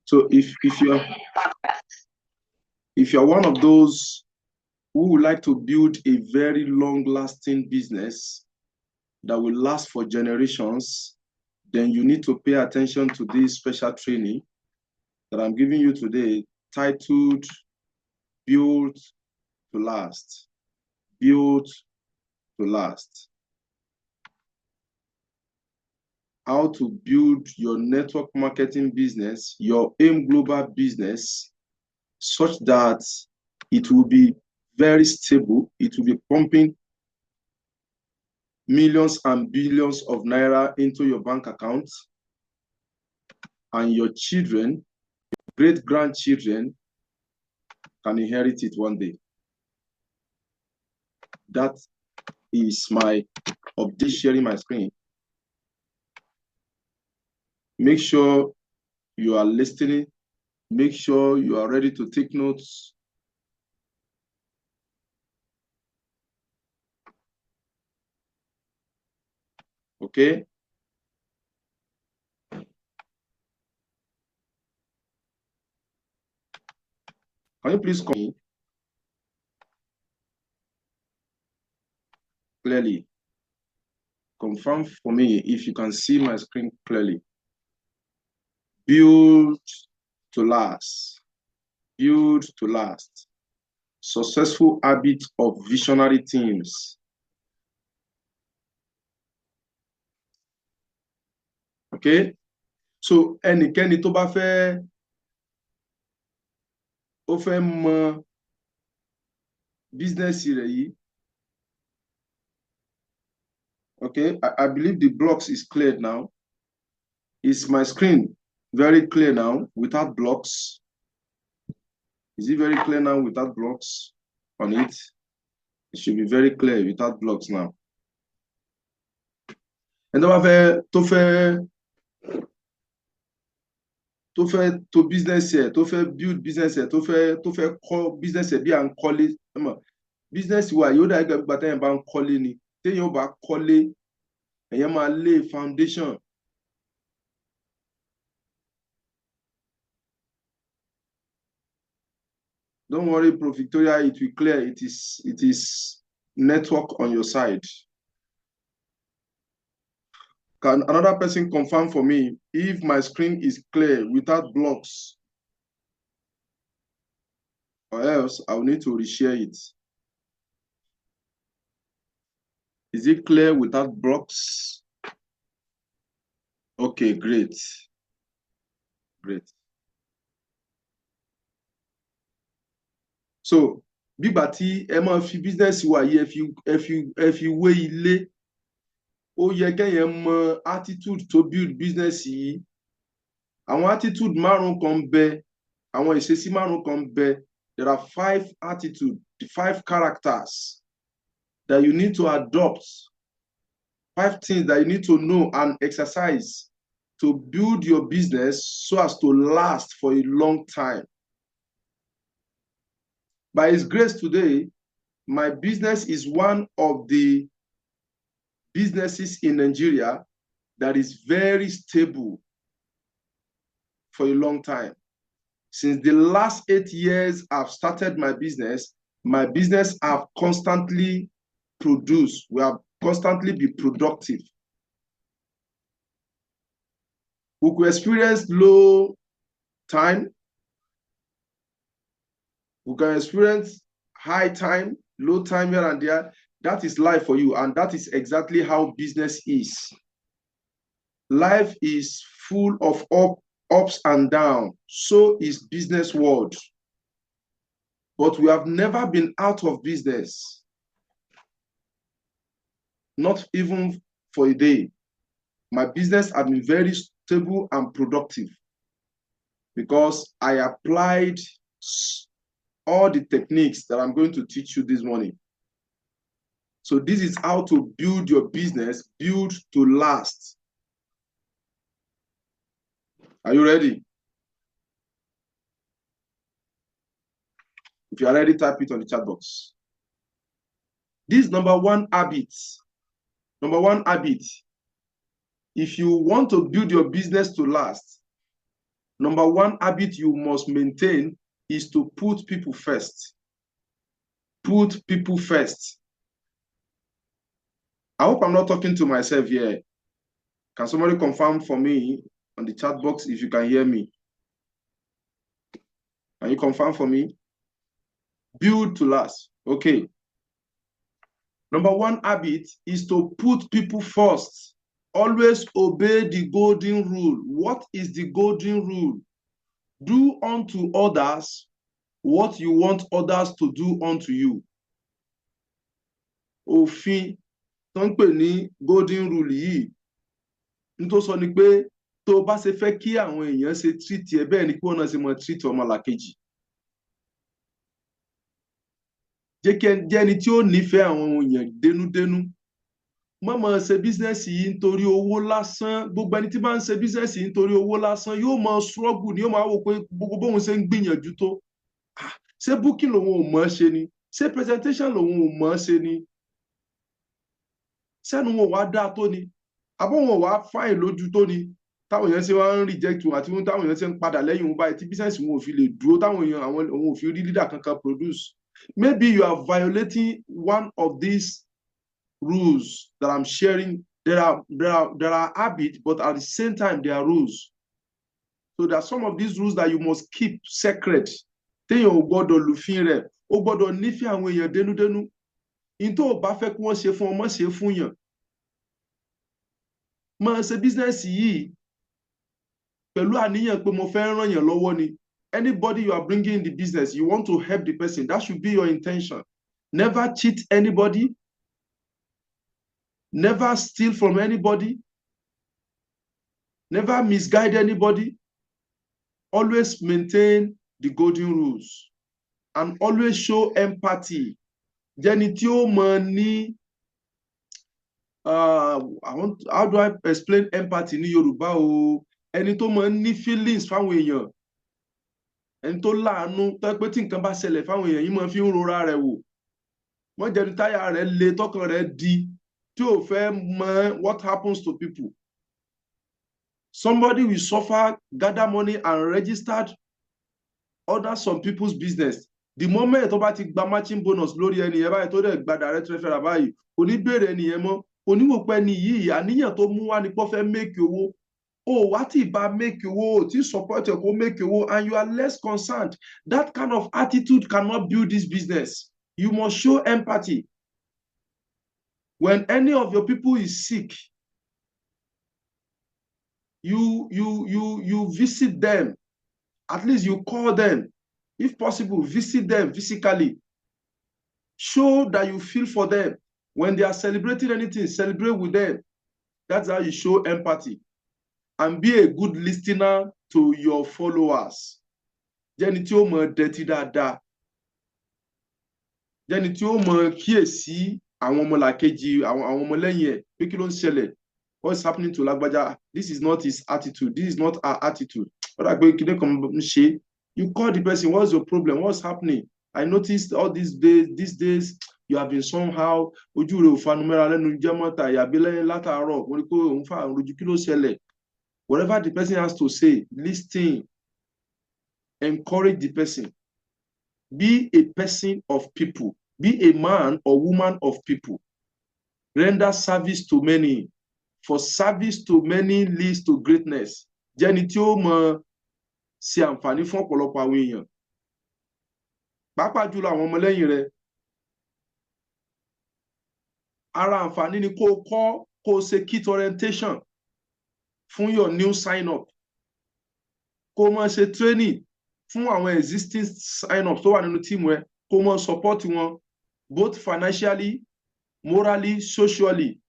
So if you're one of those who would like to build a very long-lasting business that will last for generations, then you need to pay attention to this special training that I'm giving you today, titled Build to Last. Build to Last. How to build your network marketing business, your AIM Global business, such that it will be very stable. It will be pumping millions and billions of naira into your bank account, and your children, great-grandchildren, can inherit it one day. That is my update, sharing my screen. Make sure you are listening. Make sure you are ready to take notes. Okay? Can you please come in clearly? Confirm for me if you can see my screen clearly. Build to last. Build to last. Successful habit of visionary teams. Okay? So, ẹnikẹ́ni tó bá fẹ́ mọ business rẹ̀ yìí. Okay, I believe the blocks is cleared now. Is my screen very clear now without blocks? Is it very clear now without blocks on it? It should be very clear without blocks now. And to business here, to build business here, to call business here, be and call it. Business wa yóò dá ẹgbẹ́ gbàtà yẹn bá ń kọ́lé ni. Téèyàn bá kọ́lé, èèyàn máa lay foundation. Don't worry, Prof. Victoria, it will clear. It is network on your side. Can another person confirm for me if my screen is clear without blocks? Or else I will need to reshare it. Is it clear without blocks? Okay, great. Great. So, bígbà tí ẹ máa fi business wa yìí ẹ fi wé ilé, ó yẹ kẹ́yìn mọ attitude to build business yìí. Àwọn attitude márùn kan bẹ, àwọn ìṣesí márùn kan bẹ. There are 5 attitudes, 5 characters that you need to adopt, 5 things that you need to know and exercise to build your business so as to last for a long time. By His grace today, my business is one of the businesses in Nigeria that is very stable for a long time. Since the last 8 years I've started my business have constantly produced. We have constantly been productive. We could experience low time. We can experience high time, low time here and there. That is life for you, and that is exactly how business is. Life is full of ups and downs. So is business world. But we have never been out of business. Not even for a day. My business has been very stable and productive because I applied all the techniques that I'm going to teach you this morning. So this is how to build your business, build to last. Are you ready? If you are ready, type it on the chat box. This number one habit. If you want to build your business to last, Number one habit you must maintain is to put people first. Put people first. I hope I'm not talking to myself here. Can somebody confirm for me on the chat box if you can hear me? Can you confirm for me? Build to last. Okay. Number one habit is to put people first. Always obey the golden rule. What is the golden rule? Do unto others what you want others to do unto you. Òfin tó ń pè ní golden rule yìí ní tó sọ ni pé tó bá ṣe fẹ́ kí àwọn èèyàn ṣe treat ẹ bẹ́ẹ̀ ni kí wọ́n náà ṣe mọ treat ọmọlàkejì. Jẹ́ ẹni tí ó nífẹ̀ẹ́ àwọn èèyàn dénúdénú. Má máa ṣe bísínẹ́sì yìí nítorí owó lásán. Gbogbo ẹni tí bá ń ṣe bísínẹ́sì yìí nítorí owó lásán yóò máa struggle ni yóò máa wò pé gbogbo bóun ṣe ń gbìyànjú tó. Ṣé booking lòun ò mọ̀ ṣe ni? Ṣé presentation lòun ò mọ̀ ṣe ni? Sẹ́nu wọn wá dáa tó ni? Àbọ̀ wọn wá fine lójú tó ni? Táwọn èèyàn ṣe wá ń reject wọn àti táwọn èèyàn ṣe ń padà lẹ́yìn wọn báyìí tí bísínẹ́sì wọn ò fi lè dúró táwọn èèyàn àwọn ò fi rí leader kankan produce. Maybe you are violating one of these rules that I'm sharing. There are habits, but at the same time, there are rules. So there are some of these rules that you must keep secret. Téèyàn ò gbọ́dọ̀ lùfín rẹ̀, ó gbọ́dọ̀ nífẹ̀ẹ́ àwọn èèyàn dénúdénú. In tó o bá fẹ́ kí wọ́n ṣe fún ọ, má ṣe fún yàn. Máa ṣe bísínẹ́sì yìí pẹ̀lú àníyàn pé mo fẹ́ ràn yàn lọ́wọ́ ni. Anybody you are bringing in the business, you want to help the person. That should be your intention. Never cheat anybody. Never steal from anybody. Never misguide anybody. Always maintain the golden rules. And always show empathy. Jẹ́ni tí ó mọ ní, how do I explain empathy ní Yorùbá o? Ẹni tó mọ ní feelings fáwọn èèyàn. Ẹni tó láàánú tó pé tí nǹkan bá ṣẹlẹ̀ fáwọn èèyàn yìí máa fi ń rora rẹ̀ wò. Wọ́n jẹ́ni táyà rẹ̀ le tọkàn rẹ̀ di tí ò fẹ́ mọ what happens to people. Somebody will suffer, gather money and registered order some people's business. The moment tó bá ti gba matching bonus lórí ẹni yẹn báyìí tó dẹ̀ gba direct referral báyìí, kò ní béèrè ẹni yẹn mọ́. Oníwòpẹ́ ni yìí àníyàn tó mú wá ni pé ó fẹ́ make owó. Oh, what if I make you wo? Ti support you, go make you wo, and you are less concerned. That kind of attitude cannot build this business. You must show empathy. When any of your people is sick, you visit them. At least you call them. If possible, visit them physically. Show that you feel for them. When they are celebrating anything, celebrate with them. That's how you show empathy. And be a good listener to your followers. Jẹ́ni tí ó mọ dẹ̀tí dáadáa. Jẹ́ni tí ó mọ kíyèsí àwọn ọmọlàkejì, àwọn ọmọlẹ́yìn ẹ̀, pé kí ló ń ṣẹlẹ̀? What's happening to Lágbájá? This is not his attitude. This is not our attitude. You call the person, what's your problem? What's happening? I noticed all these days, you have been somehow, ojú rẹ̀ ò fanumẹ́ra lẹ́nu jẹ́ mọ́ta, ìyàbí lẹ́yìn látàárọ̀, mo rí pé òun fà rojú kí ló ṣẹlẹ̀? Whatever the person has to say, listen, encourage the person. Be a person of people. Be a man or woman of people. Render service to many. For service to many leads to greatness. Jẹ́ni tí ó mọ ṣe àǹfààní fún ọ̀pọ̀lọpọ̀ àwọn èèyàn. Pàápàá jùlọ àwọn ọmọlẹ́yìn rẹ̀. Ara àǹfààní ni kó ṣe kit orientation fún your new sign up. Kó máa ṣe training fún àwọn existing sign up tó wà nínú team rẹ̀. Kó máa support wọn both financially, morally, socially.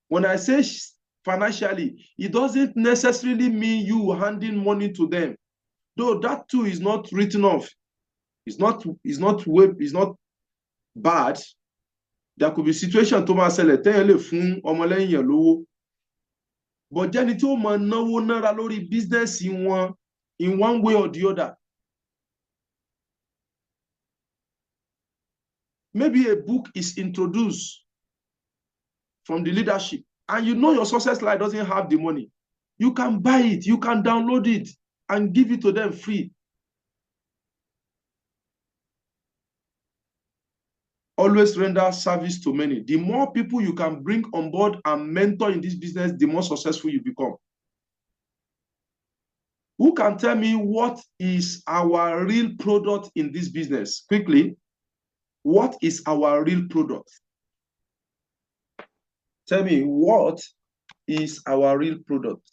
When I say financially, it doesn't necessarily mean you handing money to them. Though that too is not written off. It's not bad. There could be situation tó máa ṣẹlẹ̀ téèyàn lè fún ọmọlẹ́yìn yẹn lówó. But jẹ́ni tí ó máa náwó náírà lórí business wọn in one way or the other. Maybe a book is introduced from the leadership and you know your success line doesn't have the money. You can buy it, you can download it. and give it to them free. Always render service to many. The more people you can bring on board and mentor in this business, the more successful you become. Who can tell me what is our real product in this business? Quickly, what is our real product? Tell me, what is our real product?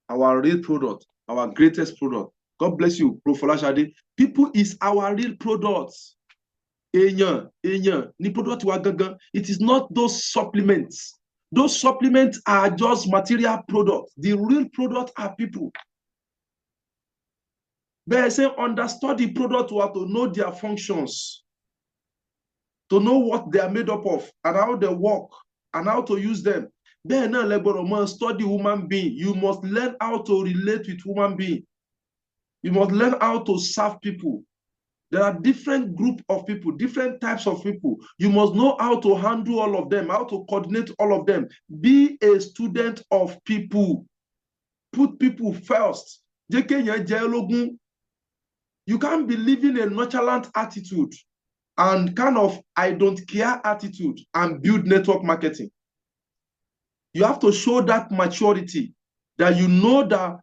Our real product, our greatest product. God bless you, Prof. Folashade. People is our real products. Ni product wa gangan. It is not those supplements. Those supplements are just material products. The real product are people. They say understand the product to know their functions, to know what they are made up of and how they work and how to use them. Bẹ́ẹ̀ náà lẹ gbọ́dọ̀ mọ̀ study human being. You must learn how to relate with human being. You must learn how to serve people. There are different groups of people, different types of people. You must know how to handle all of them, how to coordinate all of them. Be a student of people. Put people first. You can't be living a nonchalant attitude and kind of I don't care attitude and build network marketing. You have to show that maturity, that you know that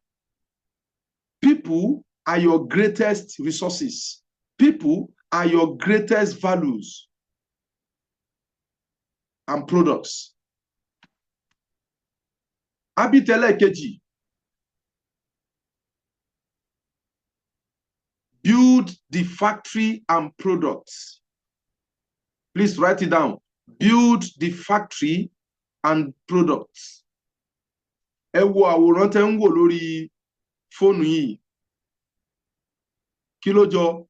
people are your greatest resources. People are your greatest values and products. Abitele Keji. Build the factory and products. Please write it down. Build the factory and products. Ẹ wo àwòrán tẹ́ ń wò lórí fóònù yìí. Kí ló jọ?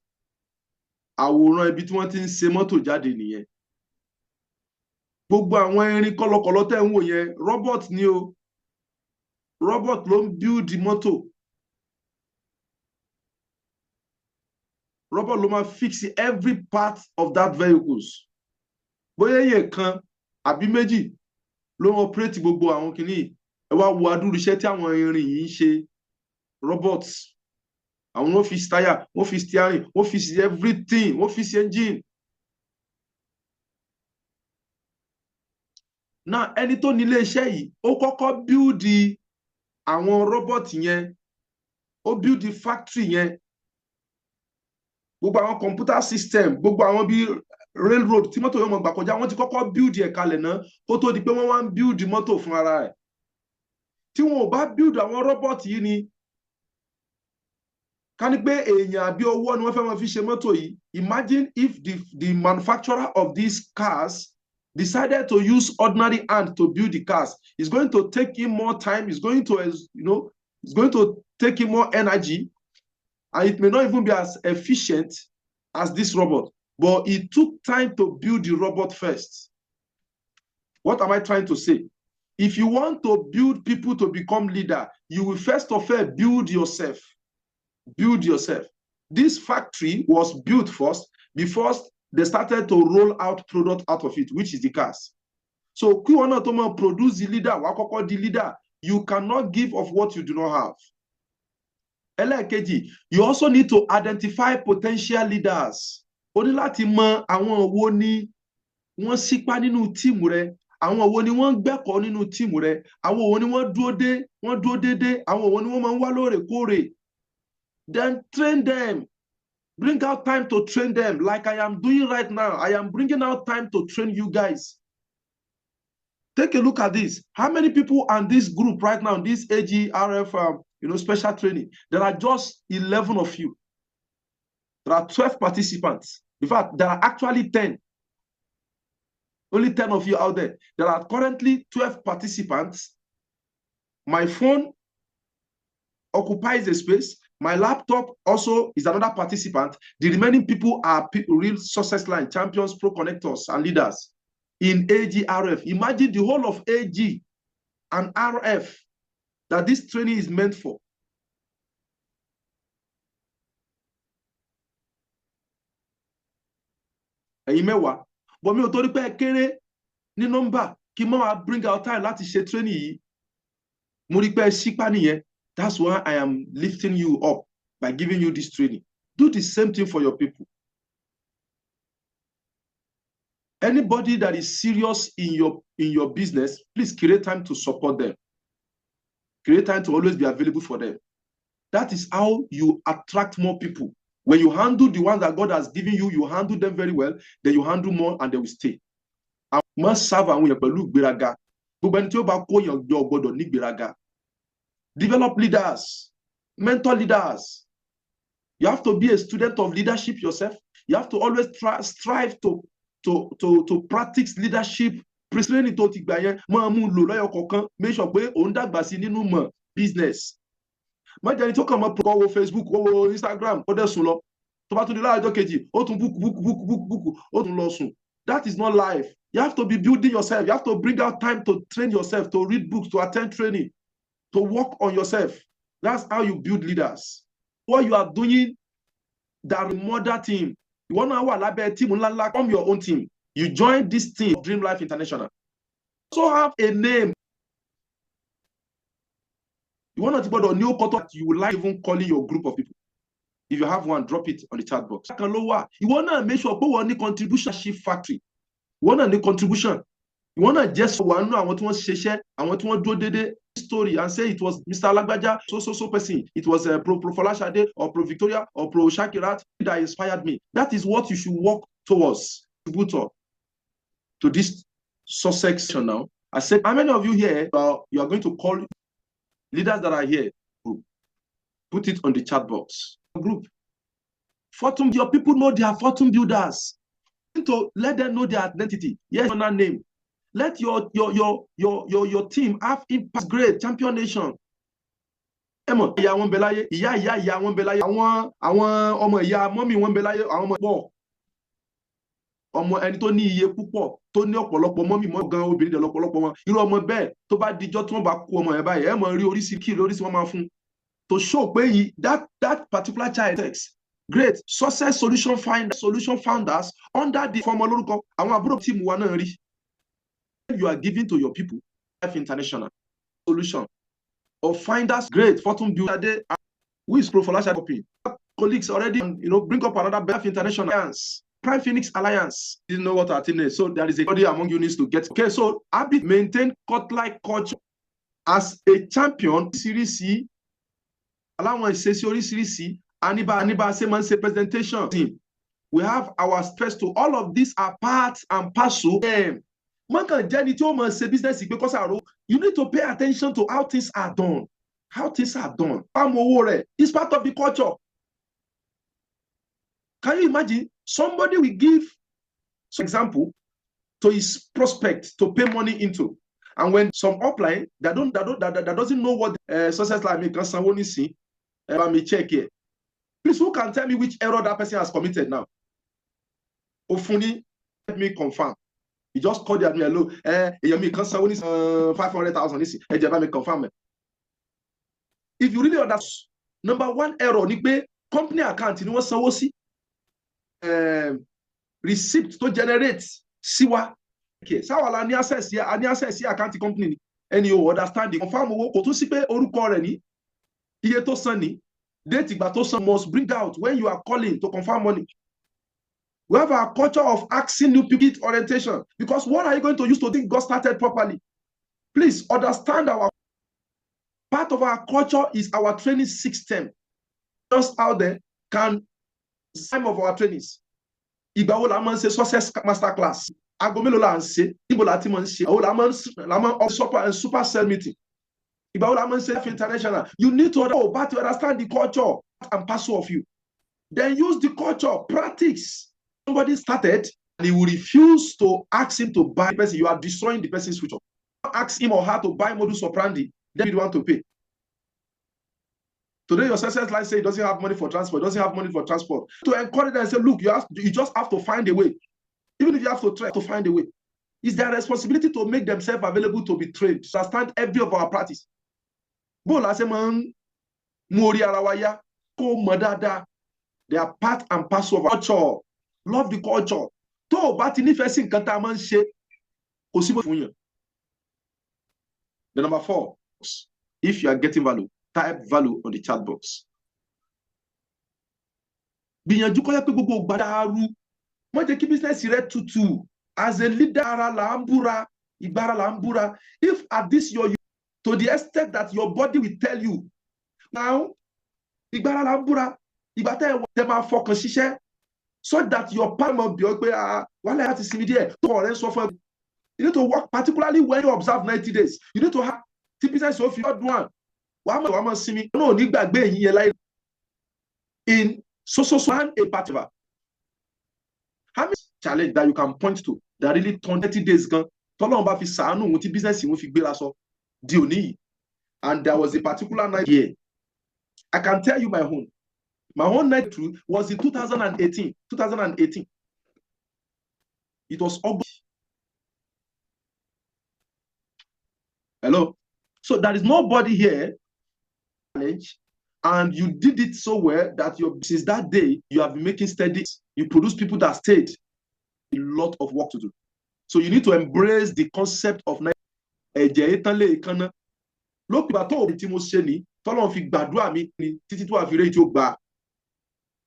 Àwòrán ibi tí wọ́n ti ń ṣe mọ́tò jáde nìyẹn. Gbogbo àwọn irin kọ̀lọ̀kọ̀lọ̀ tẹ́ ń wò yẹn, robot ni o. Robot ló ń build mọ́tò. Robot ló máa fix every part of that vehicles. Bóyá èèyàn kan àbí méjì ló ń operate gbogbo àwọn kìíní. Ẹ wá wo adúrú iṣẹ́ tí àwọn irin yìí ń ṣe. Robots. Àwọn wọ́n fi tire, wọ́n fi steering, wọ́n fi everything, wọ́n fi engine. Now, ẹni tó ní ilé iṣẹ́ yìí, ó kọ́kọ́ build àwọn robot yẹn, ó build the factory yẹn. Gbogbo àwọn computer system, gbogbo àwọn bí railroad tí mọ́tò yóò mọ̀ gbà kọjá, wọ́n ti kọ́kọ́ build ẹ̀ kalẹ̀ náà kó tó di pé wọ́n wá ń build mọ́tò fún ara ẹ̀. Tí wọn ò bá build àwọn robot yìí ni, ká ní pé èèyàn àbí owó ni wọ́n fẹ́ máa fi ṣe mọ́tò yìí. Imagine if the manufacturer of these cars decided to use ordinary hand to build the cars. It's going to take him more time. It's going to, it's going to take him more energy. And it may not even be as efficient as this robot. But it took time to build the robot first. What am I trying to say? If you want to build people to become leader, you will first of all build yourself. Build yourself. This factory was built first before they started to roll out product out of it, which is the cars. So, kí wọ́n náà tó máa produce the leader, wá kọ́kọ́ di leader, you cannot give of what you do not have. Ẹlẹ́ẹ̀kejì, you also need to identify potential leaders. O ní láti mọ àwọn wo ni wọ́n sípá nínú tíìmù rẹ, àwọn wo ni wọ́n gbẹ́kọ̀ọ́ nínú tíìmù rẹ, àwọn wo ni wọ́n dúró déédéé, àwọn wo ni wọ́n máa ń wá lóòrèkóòrè. Then train them. Bring out time to train them like I am doing right now. I am bringing out time to train you guys. Take a look at this. How many people on this group right now, this AGRF, special training? There are just 11 of you. There are 12 participants. In fact, there are actually 10. Only 10 of you out there. There are currently 12 participants. My phone occupies the space. My laptop also is another participant. The remaining people are real success line, champions, pro connectors, and leaders in AGRF. Imagine the whole of AG and RF that this training is meant for. Ẹ̀yin mẹ́wàá, but mi ò torí pé kéré ní nọ́mbà kí n máa bring out time láti ṣe training yìí. That's why I am lifting you up by giving you this training. Do the same thing for your people. Anybody that is serious in your business, please create time to support them. Create time to always be available for them. That is how you attract more people. When you handle the ones that God has given you, you handle them very well, then you handle more and they will stay. I must serve àwọn èèyàn pẹ̀lú ìgbéraga. Gbogbo ẹni tí ó bá kó èèyàn jọ gbọdọ̀ ní ìgbéraga. Develop leaders, mentor leaders. You have to be a student of leadership yourself. You have to always strive to practice leadership. Training tó ti gbà yẹn máa mú lò lọ́yọ̀ kọ̀ọ̀kan. Make sure pé òun dàgbà sí nínú mọ̀ business. Má jẹ́ ẹni tó kàn mọ́ kọ́ wo Facebook, wo Instagram, ó dẹ̀ sùn lọ. Tó bá tún di láàjọ kejì, ó tún book, ó tún lọ sùn. That is not life. You have to be building yourself. You have to bring out time to train yourself, to read books, to attend training, to work on yourself. That's how you build leaders. What you are doing, that mother team, you want to have a team, from your own team. You join this team, Dream Life International. So have a name. You want to put a new photo that you would like even calling your group of people. If you have one, drop it on the chat box. You want to make sure you need contribution shift factory. You want to need contribution. You want to just one I want to share, I want to do the story and say it was Mr. Lagbaja, so person. It was Pro Folashade or Pro Victoria or Pro Shakirat that inspired me. That is what you should work towards. Contributor to this success now. I said, how many of you here you are going to call leaders that are here? Put it on the chat box. Group. Fortune, your people know they are fortune builders. To let them know their identity. Yes, on that name. Let your team have impact. Great champion nation. Ìyá wọn bẹ láyé, ìyá wọn bẹ láyé, àwọn ọmọ ìyá mọ́mì wọn bẹ láyé, àwọn ọmọ pọ̀. Ọmọ ẹni tó ní iye púpọ̀, tó ní ọ̀pọ̀lọpọ̀ mọ́mì mọ́ gan obìnrin dẹ̀ lọ́pọ̀lọpọ̀ wọn. Irú ọmọ bẹ́ẹ̀ tó bá dijọ́ tí wọ́n bá kó ọmọ ẹ̀ báyìí, ẹ mọ̀ rí oríṣi kí oríṣi wọn máa fún. To show pé that particular child takes. Great success solution founders under the former lórúkọ àwọn àbúrò team wa náà rí. You are giving to your people Life International solution or finders. Great fortune builder who is Pro Folashade colleagues already, bring up another Life International alliance, Prime Phoenix Alliance. Didn't know what our team is, so there is a body among you needs to get. Okay, so Abby maintain court-like culture as a champion. Series C, allow me to say Series C. Aniba say presentation team. We have our stress to all of these are parts and parcel. Because you need to pay attention to how things are done. How things are done. It's part of the culture. Can you imagine? Somebody will give, for example, to his prospect to pay money into. And when some upline that doesn't know what success like me can see, let me check it. Please, who can tell me which error that person has committed now? Ofuni, let me confirm. He just called me hello. You can say 500,000. Let me confirm it. If you really understand, number one error, ni pé company account ni wọ́n sanwó sí. Receipt to generate siwa. Okay, sáwà la ní access sí account company ni. Ẹni o understand the confirm owó kò tún sí pé orúkọ rẹ̀ ní iye tó san ní. Date ìgbà tó san must bring out when you are calling to confirm money. We have a culture of asking new people orientation because what are you going to use to think God started properly? Please understand our part of our culture is our training system. Just out there can some of our trainings. Ìgbà wo la máa ń ṣe success master class. Aago mélòó la ń ṣe, níbo la ti máa ń ṣe. Àwọn la máa ń super cell meeting. Ìgbà wo la máa ń ṣe Life International. You need to understand the culture and parcel of you. Then use the culture, practice. Somebody started and he will refuse to ask him to buy the person. You are destroying the person's future. Ask him or her to buy modus operandi, then you want to pay. Today, your success line say he doesn't have money for transport, To encourage them and say, look, you just have to find a way. Even if you have to try to find a way. It's their responsibility to make themselves available to be trained, to understand every of our practice. They are part and parcel of our culture. Love the culture. Tó o bá ti nífẹ̀ẹ́ sí nǹkan tá a máa ń ṣe, kò sí bó fún yàn. The number 4, If you are getting value, type value on the chat box. Gbìyànjú kó yẹ pé gbogbo gbàdáru má jẹ́ kí business rẹ tutù. As a leader, ara là ń búra, ìgbára là ń búra. If at this your to the extent that your body will tell you now, ìgbára là ń búra, ìgbà tẹ́ máa fọkàn ṣiṣẹ́, so that your palm will be pé wàhálà láti sinmi díẹ̀ tó ọ̀rẹ́ sọ fún ẹ. You need to work, particularly when you observe 90 days. You need to have business of your one. Wàá mọ̀ sinmi náà ní gbàgbé yín yẹn láì in so and a particular. How many challenge that you can point to that really turn 30 days gan tọ́lọ́run bá fi sàánù ohun tí business wọn fi gbéra sọ di òní yìí? And there was a particular night here. I can tell you my own night through was in 2018. It was August. Hello. So there is nobody here and you did it so well that since that day you have been making steady. You produce people that stayed. A lot of work to do. So you need to embrace the concept of ẹ̀jẹ̀ ìtànlé ìkànnà. Lókùnbà tó òbí tí mo ṣe ní tọ́lọ́run fi gbàdúrà mi ní títí tó àfiré tí ó gbà.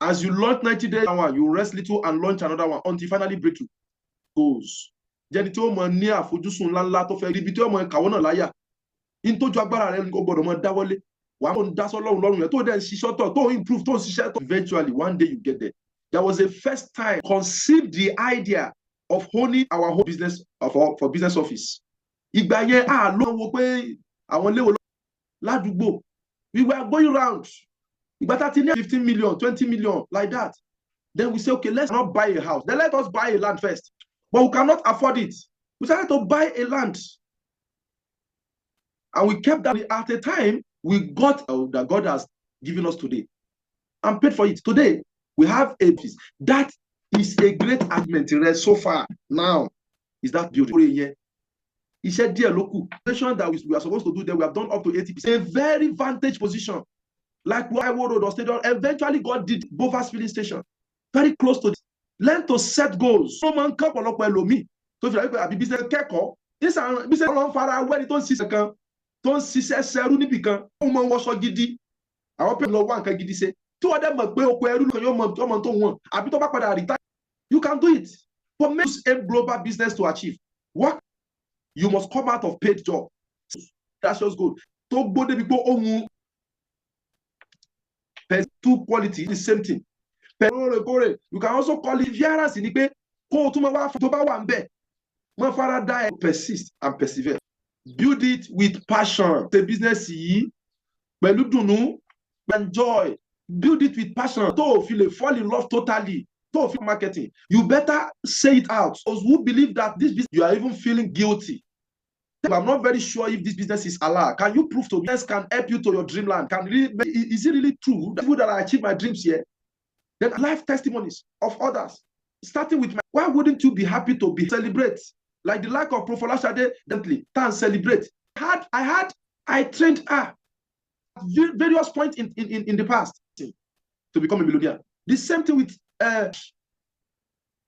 As you launch 90 days one, you rest little and launch another one until finally breakthrough goes. Jẹ́ni tí ó mọ ní àfojúsùn ńláńlá tó fẹ́ rí ibi tí ó mọ kàwọ́ náà láyà. In tó ju agbára rẹ̀ ó gbọ́dọ̀ mọ dáwọ́lé. Wàá mọ̀ ń dá sọ́lọ́run lọ́rùn rẹ̀ tó dẹ̀ ń ṣiṣọ́ tọ̀ tó improve tó ń ṣiṣẹ́ tọ̀. Eventually one day you get there. There was a first time conceived the idea of owning our whole business for business office. Ìgbà yẹn ló wo pé àwọn léwo ládùúgbò. We were going round. Ìgbà tá ti ní 15 million, 20 million like that. Then we say, okay, let's not buy a house. Then let us buy a land first. But we cannot afford it. We started to buy a land. And we kept that. At a time, we got that God has given us today and paid for it. Today, we have a piece. That is a great achievement so far. Now, is that building? He said, dear local position that we are supposed to do that, we have done up to 80%. A very vantage position. Like what I road or stadium. Eventually, God did Bovas filling station. Very close to this. Learn to set goals. So man come along with me. So if you like a business keko, this is business long far away. Don't see second. Don't see seru ni bikan. Omo woso gidi. Àwọn pe lo wa nǹkan gidi ṣe. Tó wá dem mọ̀ pé oko ẹrú kan yo mọ̀ tó wọ́n. Àbí tó bá padà retire. You can do it. But make a global business to achieve. What? You must come out of paid job. That's just good. To bode bi po ohun two quality the same thing. You can also call it violence in the persist and persevere. Build it with passion. The business enjoy. Build it with passion. Don't fall in love totally. Don't feel marketing. You better say it out. Those who believe that this business, you are even feeling guilty. I'm not very sure if this business is allowed. Can you prove to me this can help you to your dreamland? Is it really true that I achieve my dreams here? Then life testimonies of others, starting with why wouldn't you be happy to celebrate? Like the lack of Profolashade, gently, and celebrate. I trained her at various points in the past to become a millionaire. The same thing with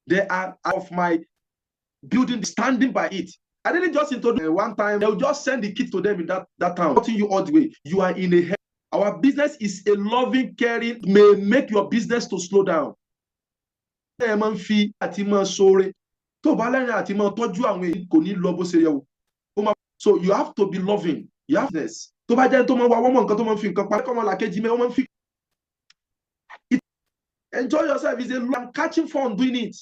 they are of my building, standing by it. I didn't just introduce one time. They'll just send the kit to them in that town. Putting you all the way. You are in a. Our business is a loving, caring. May make your business to slow down. So you have to be loving. You have this. Enjoy yourself. I'm catching fun doing it.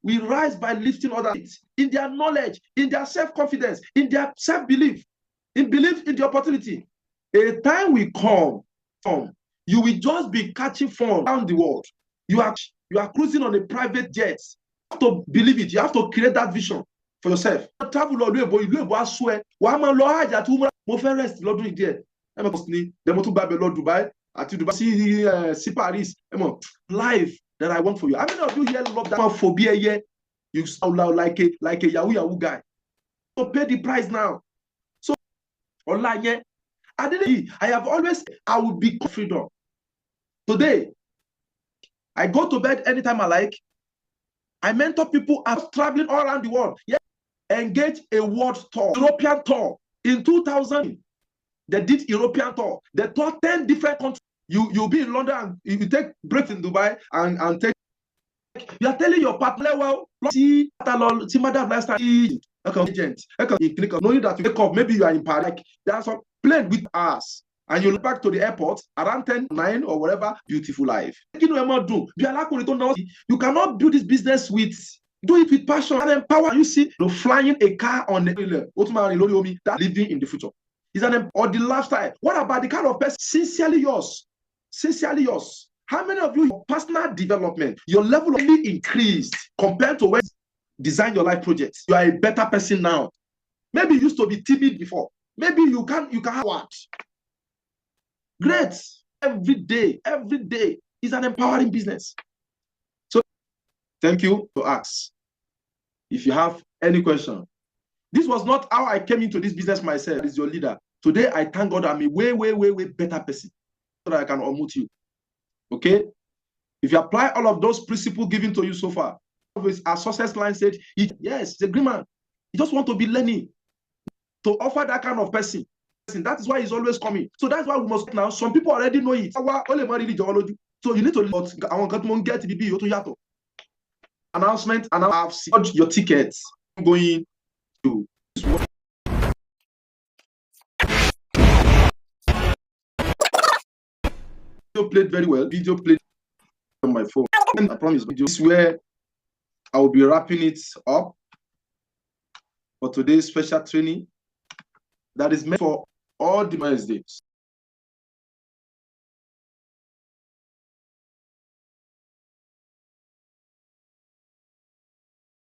We rise by lifting others in their knowledge, in their self-confidence, in their self-belief, in belief in the opportunity. A time will come, you will just be catching fun around the world. You are cruising on a private jet. You have to believe it. You have to create that vision for yourself. Travel Dubai. See Paris, life that I want for you. How many of you here love that phobia here? You sound like a Yahoo guy. So pay the price now. So online, I will be freedom. Today, I go to bed anytime I like. I mentor people. I'm traveling all around the world. Yeah. engage a world tour, European tour. In 2000, they did European tour. They toured 10 different countries. You'll be in London and you take breaks in Dubai and take. You are telling your partner, well, see, madam lifestyle agent, knowing that you wake up, maybe you are in Paris. Like, there's some plane with us, and you look back to the airport around 10, 9 or whatever. Beautiful life. You cannot do this business with. Do it with passion and empower. You see, flying a car on the that living in the future is or the lifestyle. What about the kind of person sincerely yours? Sincerely yours. How many of you, your personal development, your level of really increased compared to when you design your life projects? You are a better person now. Maybe you used to be timid before. Maybe you can have what? Great. Every day is an empowering business. So thank you to ask if you have any question. This was not how I came into this business myself. As your leader. Today, I thank God I'm a way better person so that I can unmute you. Okay? If you apply all of those principles given to you so far, our success line said, yes, it's a great man. He just want to be learning. To offer that kind of person. That is why he's always coming. So that's why we must now. Some people already know it. So you need to get the announcement, and I've secured your tickets. I'm going to video played very well. Video played on my phone. I promise. This is where I will be wrapping it up for today's special training that is meant for all the Wednesdays.